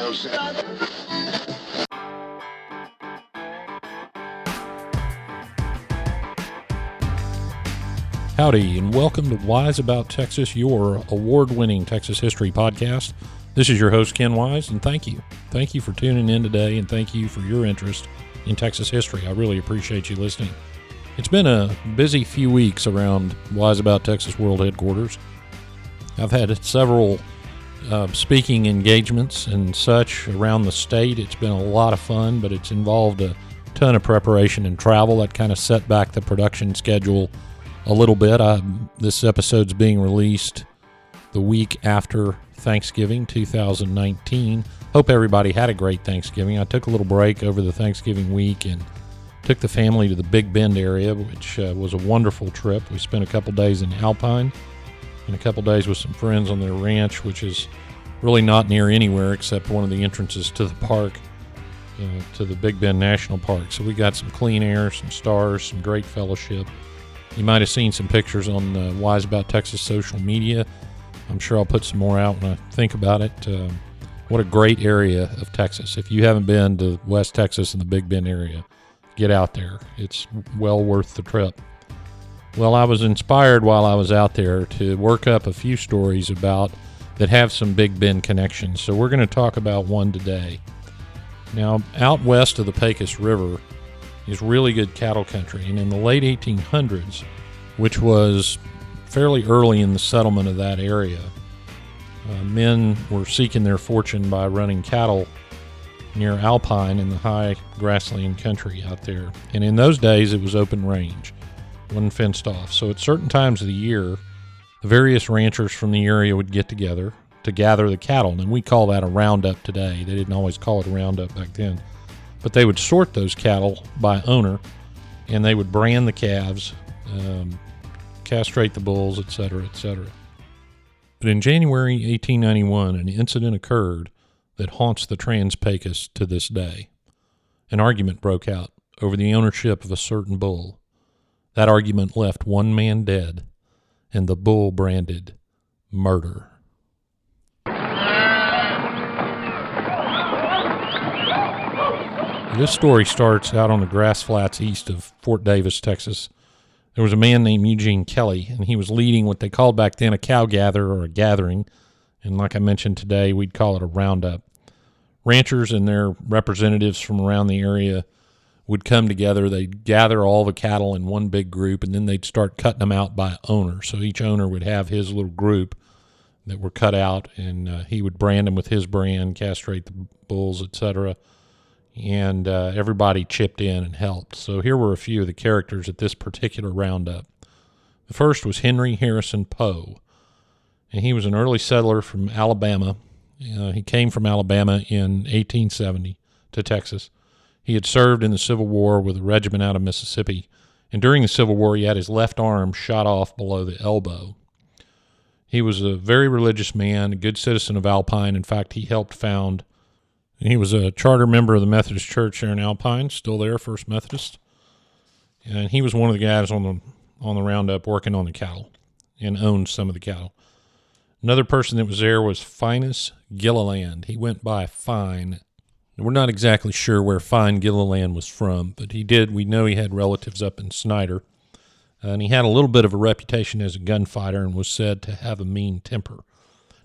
Howdy, and welcome to Wise About Texas, your award-winning Texas history podcast. This is your host, Ken Wise, and thank you. Thank you for tuning in today, and thank you for your interest in Texas history. I really appreciate you listening. It's been a busy few weeks around Wise About Texas World Headquarters. I've had several speaking engagements and such around the state. It's been a lot of fun, but it's involved a ton of preparation and travel that kind of set back the production schedule a little bit. This episode's being released the week after Thanksgiving 2019. Hope everybody had a great Thanksgiving. I took a little break over the Thanksgiving week and took the family to the Big Bend area, which was a wonderful trip. We spent a couple days in Alpine and a couple days with some friends on their ranch, which is really not near anywhere except one of the entrances to the park, to the Big Bend National Park. So we got some clean air, some stars, some great fellowship. You might have seen some pictures on Wise About Texas social media. I'm sure I'll put some more out when I think about it. What a great area of Texas. If you haven't been to West Texas and the Big Bend area, get out there. It's well worth the trip. Well, I was inspired while I was out there to work up a few stories that have some Big Bend connections. So we're going to talk about one today. Now, out west of the Pecos River is really good cattle country, and in the late 1800s, which was fairly early in the settlement of that area, men were seeking their fortune by running cattle near Alpine in the high grassland country out there. And in those days, it was open range, wasn't fenced off. So at certain times of the year, the various ranchers from the area would get together to gather the cattle, and we call that a roundup today. They didn't always call it a roundup back then. But they would sort those cattle by owner, and they would brand the calves, castrate the bulls, etc., etc. But in January 1891, an incident occurred that haunts the trans-pecos to this day. An argument broke out over the ownership of a certain bull. That argument left one man dead, and the bull branded murder. This story starts out on the grass flats east of Fort Davis, Texas. There was a man named Eugene Kelly, and he was leading what they called back then a cow gather or a gathering. And like I mentioned today, we'd call it a roundup. Ranchers and their representatives from around the area would come together. They'd gather all the cattle in one big group, and then they'd start cutting them out by owner. So each owner would have his little group that were cut out, and he would brand them with his brand, castrate the bulls, etc., and everybody chipped in and helped. So here were a few of the characters at this particular roundup. The first was Henry Harrison Poe, and he was an early settler from Alabama. He came from Alabama in 1870 to Texas. He had served in the Civil War with a regiment out of Mississippi, and during the Civil War he had his left arm shot off below the elbow. He was a very religious man, a good citizen of Alpine. In fact, he was a charter member of the Methodist Church there in Alpine, still there, First Methodist. And he was one of the guys on the roundup working on the cattle and owned some of the cattle. Another person that was there was Finus Gilliland. He went by Fine. We're not exactly sure where Fine Gilliland was from, but we know he had relatives up in Snyder. And he had a little bit of a reputation as a gunfighter and was said to have a mean temper.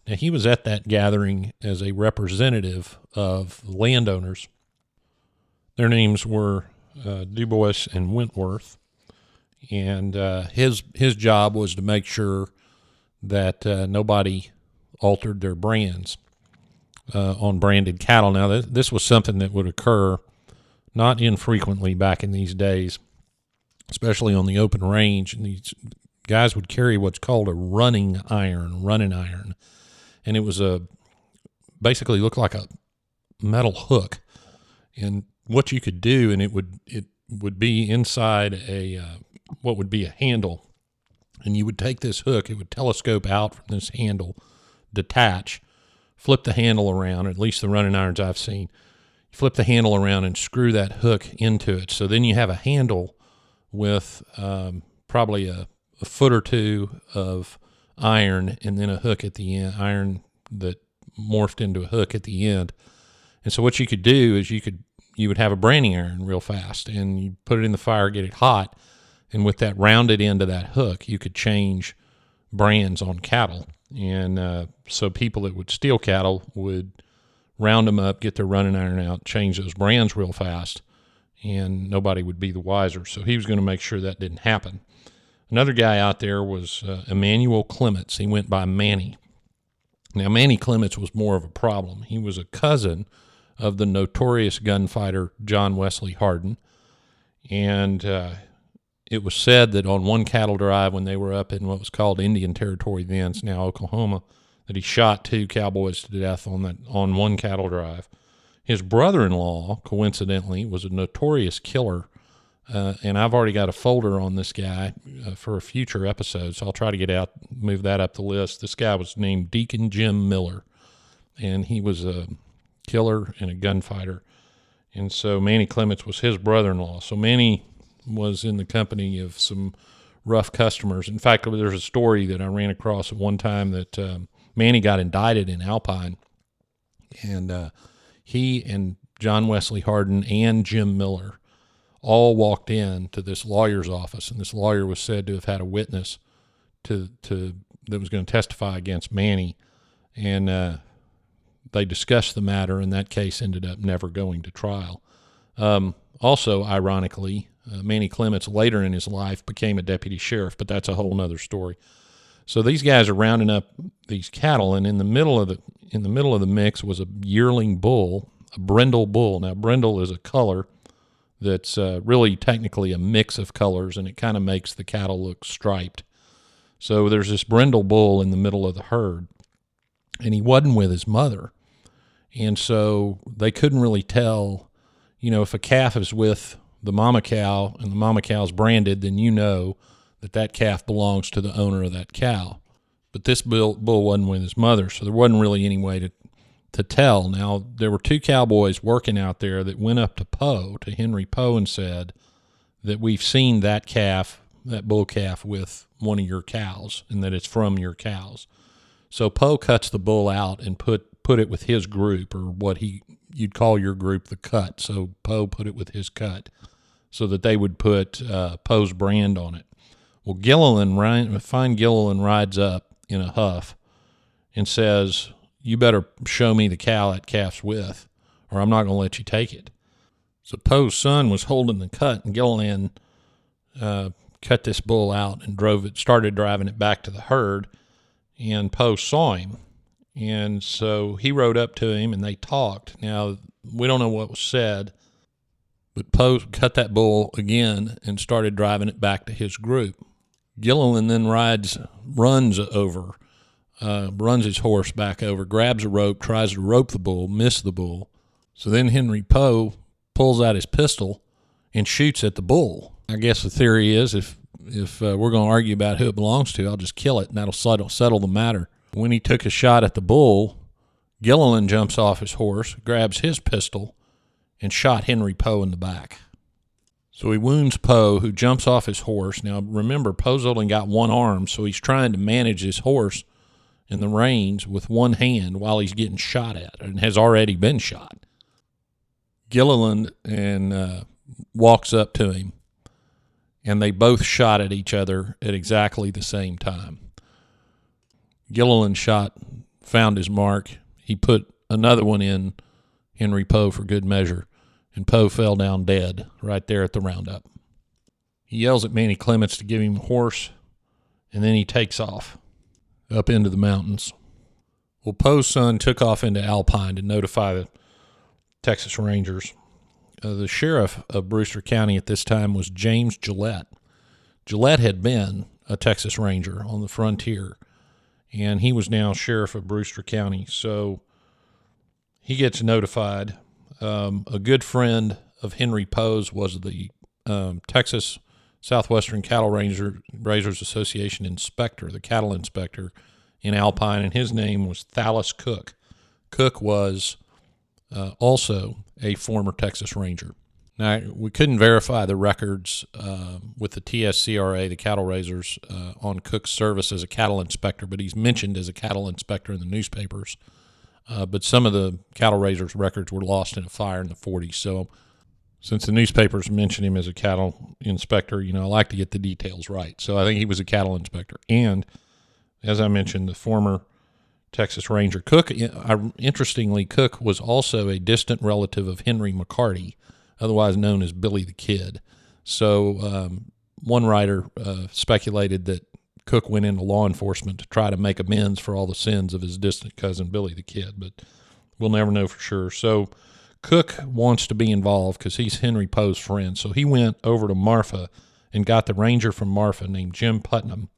Now, he was at that gathering as a representative of landowners. Their names were Dubois and Wentworth, and his job was to make sure that nobody altered their brands on branded cattle. Now, this was something that would occur not infrequently back in these days, especially on the open range, and these guys would carry what's called a running iron. And it was basically looked like a metal hook. And what you could do, and it would be inside what would be a handle. And you would take this hook, it would telescope out from this handle, detach, flip the handle around, at least the running irons I've seen. Flip the handle around and screw that hook into it. So then you have a handle with probably a foot or two of iron, and then a hook at the end, iron that morphed into a hook at the end. And so what you could do is you would have a branding iron real fast, and you put it in the fire, get it hot, and with that rounded end of that hook, you could change brands on cattle. And so people that would steal cattle would round them up, get their running iron out, change those brands real fast, and nobody would be the wiser. So he was going to make sure that didn't happen. Another guy out there was Emmanuel Clements. He went by Manny. Now, Manny Clements was more of a problem. He was a cousin of the notorious gunfighter John Wesley Hardin, and it was said that on one cattle drive when they were up in what was called Indian Territory then, it's now Oklahoma, that he shot 2 cowboys to death on one cattle drive. His brother-in-law, coincidentally, was a notorious killer, and I've already got a folder on this guy for a future episode, so I'll try to move that up the list. This guy was named Deacon Jim Miller, and he was a killer and a gunfighter. And so Manny Clements was his brother-in-law. So Manny was in the company of some rough customers. In fact, there's a story that I ran across at one time that Manny got indicted in Alpine, and he and John Wesley Hardin and Jim Miller all walked in to this lawyer's office, and this lawyer was said to have had a witness that was going to testify against Manny, and they discussed the matter, and that case ended up never going to trial. Also, ironically, Manny Clements later in his life became a deputy sheriff, but that's a whole nother story. So these guys are rounding up these cattle, and in the middle of the mix was a yearling bull, a brindle bull. Now, brindle is a color that's really technically a mix of colors, and it kind of makes the cattle look striped. So there's this brindle bull in the middle of the herd, and he wasn't with his mother. And so they couldn't really tell, if a calf is with the mama cow and the mama cow's branded, then that calf belongs to the owner of that cow. But this bull wasn't with his mother, so there wasn't really any way to tell. Now, there were 2 cowboys working out there that went up to Henry Poe, and said that we've seen that bull calf with one of your cows, and that it's from your cows. So Poe cuts the bull out and put it with his group, or what you'd call your group the cut. So Poe put it with his cut so that they would put Poe's brand on it. Well, fine Gilliland rides up in a huff and says, "You better show me the cow that calf's with, or I'm not going to let you take it." So Poe's son was holding the cut, and Gilliland cut this bull out and started driving it back to the herd, and Poe saw him. And so he rode up to him, and they talked. Now, we don't know what was said, but Poe cut that bull again and started driving it back to his group. Gilliland then runs his horse back over, grabs a rope, tries to rope the bull, miss the bull. So then Henry Poe pulls out his pistol and shoots at the bull. I guess the theory is if we're going to argue about who it belongs to, I'll just kill it, and that'll settle the matter. When he took a shot at the bull, Gilliland jumps off his horse, grabs his pistol, and shot Henry Poe in the back. So he wounds Poe, who jumps off his horse. Now, remember, Poe's only got one arm, so he's trying to manage his horse and the reins with one hand while he's getting shot at, and has already been shot. Gilliland walks up to him, and they both shot at each other at exactly the same time. Gilliland found his mark. He put another one in Henry Poe for good measure, and Poe fell down dead right there at the roundup. He yells at Manny Clements to give him a horse, and then he takes off up into the mountains. Well, Poe's son took off into Alpine to notify the Texas Rangers. The sheriff of Brewster County at this time was James Gillette. Gillette had been a Texas Ranger on the frontier, and he was now sheriff of Brewster County. So he gets notified. A good friend of Henry Poe's was the Texas Southwestern Cattle Raisers Association inspector, the cattle inspector in Alpine, and his name was Thallus Cook. Cook was also a former Texas Ranger. Now, we couldn't verify the records with the TSCRA, the cattle raisers, on Cook's service as a cattle inspector, but he's mentioned as a cattle inspector in the newspapers. but some of the cattle raisers' records were lost in a fire in the 40s. So since the newspapers mention him as a cattle inspector, I like to get the details right. So I think he was a cattle inspector. And as I mentioned, the former Texas Ranger Cook, interestingly, Cook was also a distant relative of Henry McCarty, otherwise known as Billy the Kid. So one writer speculated that Cook went into law enforcement to try to make amends for all the sins of his distant cousin Billy the Kid, but we'll never know for sure. So Cook wants to be involved because he's Henry Poe's friend. So he went over to Marfa and got the ranger from Marfa named Jim Putnam,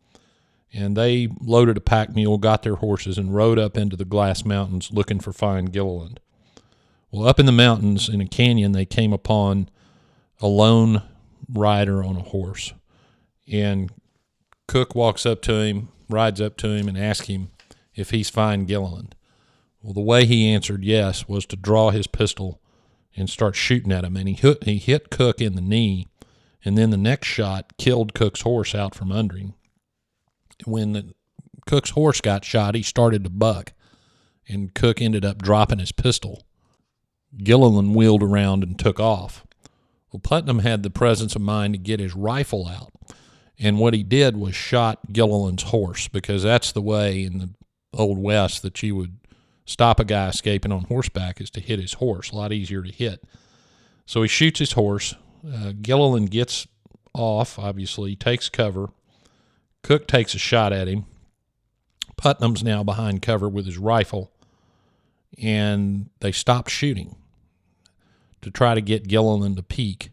and they loaded a pack mule, got their horses, and rode up into the Glass Mountains looking for Fine Gilliland. Well, up in the mountains in a canyon, they came upon a lone rider on a horse, and Cook walks up to him, rides up to him, and asks him if he's Fine Gilliland. Well, the way he answered yes was to draw his pistol and start shooting at him, and he hit Cook in the knee, and then the next shot killed Cook's horse out from under him. When Cook's horse got shot, he started to buck, and Cook ended up dropping his pistol. Gilliland wheeled around and took off. Well, Putnam had the presence of mind to get his rifle out, and what he did was shot Gilliland's horse, because that's the way in the Old West that you would stop a guy escaping on horseback, is to hit his horse. A lot easier to hit. So he shoots his horse. Gilliland gets off, obviously, takes cover. Cook takes a shot at him. Putnam's now behind cover with his rifle, and they stopped shooting to try to get Gilliland to peek.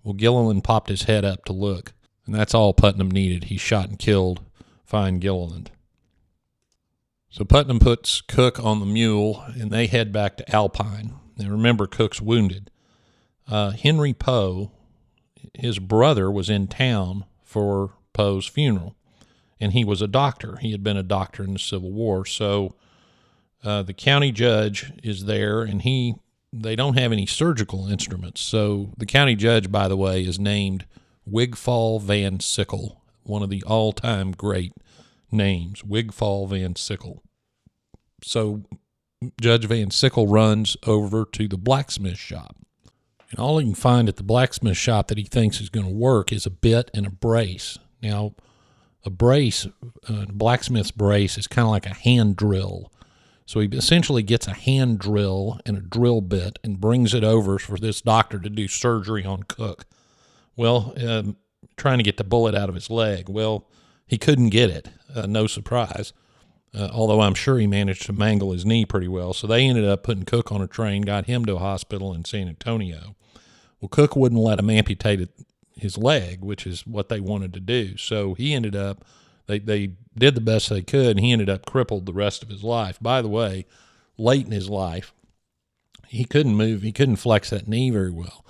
Well, Gilliland popped his head up to look, and that's all Putnam needed. He shot and killed Fine Gilliland. So Putnam puts Cook on the mule, and they head back to Alpine. Now remember, Cook's wounded. Henry Poe, his brother, was in town for Poe's funeral, and he was a doctor. He had been a doctor in the Civil War. So the county judge is there, and they don't have any surgical instruments. So the county judge, by the way, is named Wigfall Van Sickle, one of the all-time great names, Wigfall Van Sickle. So Judge Van Sickle runs over to the blacksmith shop, and all he can find at the blacksmith shop that he thinks is going to work is a bit and a brace. Now, a brace, a blacksmith's brace, is kind of like a hand drill. So he essentially gets a hand drill and a drill bit and brings it over for this doctor to do surgery on Cook. Well, trying to get the bullet out of his leg. Well, he couldn't get it, no surprise, although I'm sure he managed to mangle his knee pretty well. So they ended up putting Cook on a train, got him to a hospital in San Antonio. Well, Cook wouldn't let him amputate his leg, which is what they wanted to do. So he ended up, they did the best they could, and he ended up crippled the rest of his life. By the way, late in his life, he couldn't move. He couldn't flex that knee very well,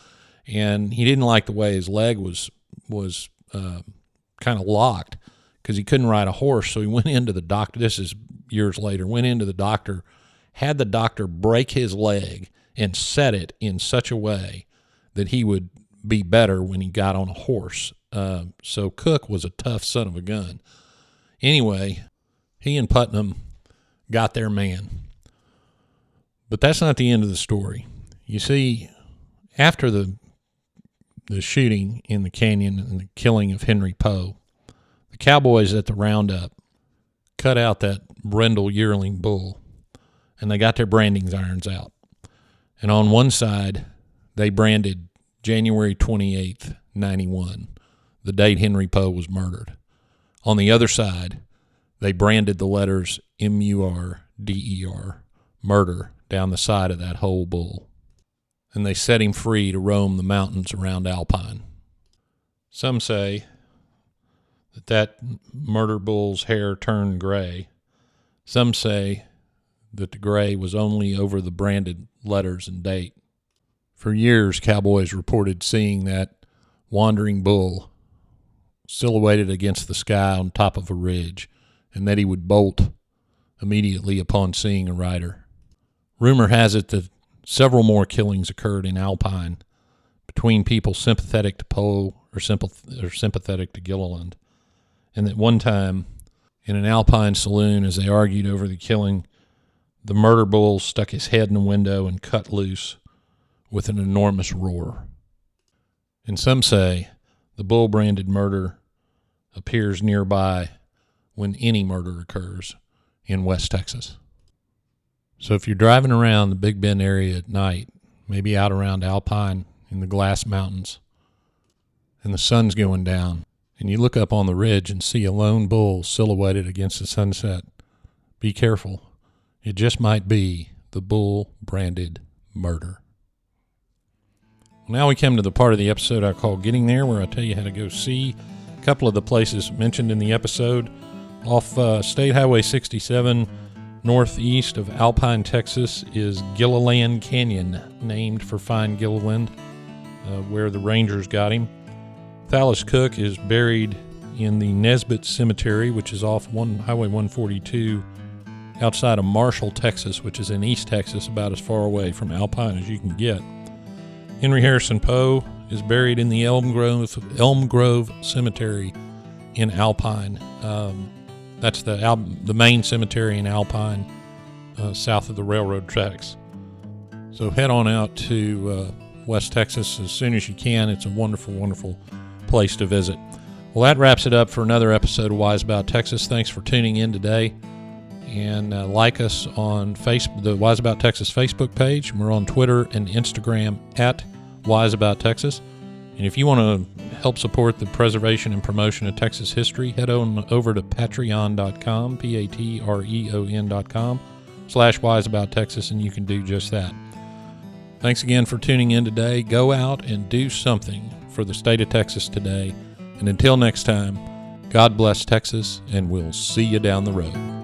and he didn't like the way his leg was kind of locked, because he couldn't ride a horse. So he went into the doctor. This is years later. Went into the doctor, had the doctor break his leg and set it in such a way that he would be better when he got on a horse. So Cook was a tough son of a gun. Anyway, he and Putnam got their man. But that's not the end of the story. You see, after the shooting in the canyon and the killing of Henry Poe, the cowboys at the roundup cut out that brindle yearling bull, and they got their branding irons out. And on one side, they branded January 28th, 91, the date Henry Poe was murdered. On the other side, they branded the letters M-U-R-D-E-R, murder, down the side of that whole bull. And they set him free to roam the mountains around Alpine. Some say that murder bull's hair turned gray. Some say that the gray was only over the branded letters and date. For years, cowboys reported seeing that wandering bull silhouetted against the sky on top of a ridge, and that he would bolt immediately upon seeing a rider. Rumor has it that several more killings occurred in Alpine between people sympathetic to Poe or sympathetic to Gilliland, and that one time in an Alpine saloon, as they argued over the killing, the murder bull stuck his head in the window and cut loose with an enormous roar. And some say the bull-branded murder appears nearby when any murder occurs in West Texas. So if you're driving around the Big Bend area at night, maybe out around Alpine in the Glass Mountains, and the sun's going down, and you look up on the ridge and see a lone bull silhouetted against the sunset, be careful. It just might be the bull-branded murder. Now we come to the part of the episode I call Getting There, where I tell you how to go see a couple of the places mentioned in the episode. Off State Highway 67, northeast of Alpine, Texas, is Gilliland Canyon, named for Fine Gilliland, where the Rangers got him. Thalas Cook is buried in the Nesbitt Cemetery, which is off Highway 142, outside of Marshall, Texas, which is in East Texas, about as far away from Alpine as you can get. Henry Harrison Poe is buried in the Elm Grove Cemetery in Alpine. That's the main cemetery in Alpine, south of the railroad tracks. So head on out to West Texas as soon as you can. It's a wonderful, wonderful place to visit. Well, that wraps it up for another episode of Wise About Texas. Thanks for tuning in today. And like us on the Wise About Texas Facebook page. We're on Twitter and Instagram at Wise About Texas. And if you want to help support the preservation and promotion of Texas history, head on over to patreon.com, patreon.com/Wise About Texas, and you can do just that. Thanks again for tuning in today. Go out and do something for the state of Texas today. And until next time, God bless Texas, and we'll see you down the road.